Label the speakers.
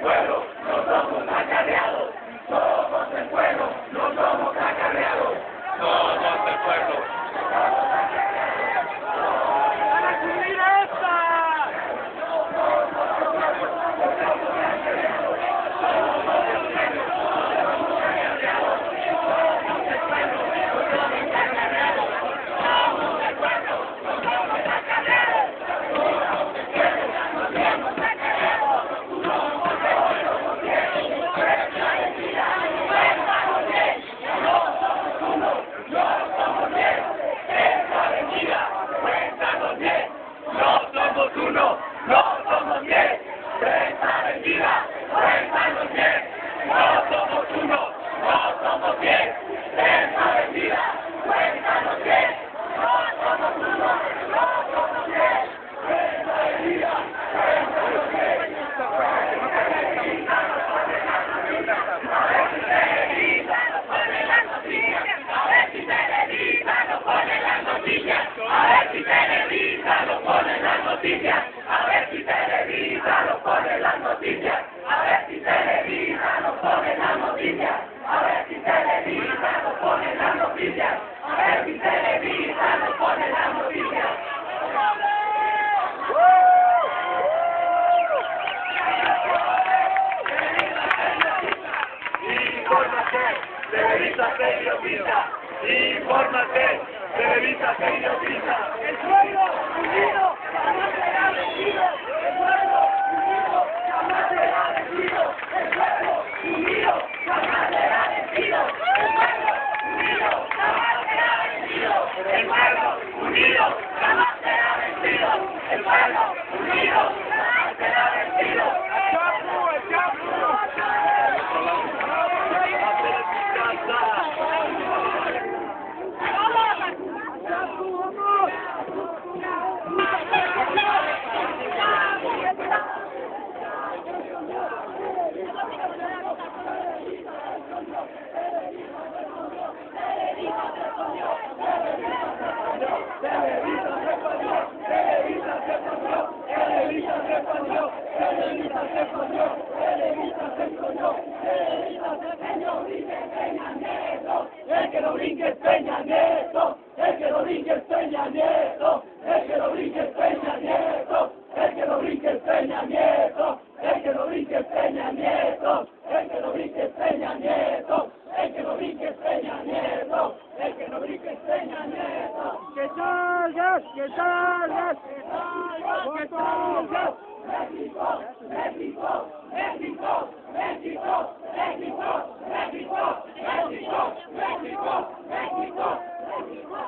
Speaker 1: pueblo, no somos acarreados. Somos el pueblo, no somos acarreados. Somos el pueblo.
Speaker 2: ¡Para cubrir esta!
Speaker 1: A ver si Televisa lo pone en las noticias. A ver si Televisa lo pone en las noticias. A ver si Televisa lo pone en las noticias. A ver si Televisa lo pone en las noticias. Infórmate, Televisa periodista. Infórmate, Televisa periodista.
Speaker 2: ¡El pueblo unido jamás será vencido! ¡El pueblo unido jamás será vencido!
Speaker 1: El pueblo unido jamás será vencido. El pueblo unido jamás será vencido. El pueblo unido jamás será vencido. El pueblo unido jamás será vencido. El que lo brinque es Peña Nieto, el que lo brinque es Peña Nieto, el que lo brinque es Peña Nieto, el que lo brinque es Peña Nieto, el que lo brinque es Peña Nieto, el que lo brinque es Peña Nieto, el que lo brinque es Peña Nieto, el que lo brinque es Peña Nieto.
Speaker 2: ¡Que salgas! ¡Que salgas! ¡Que salgas!
Speaker 1: México, México, México, México, México, México, México, México, México, México.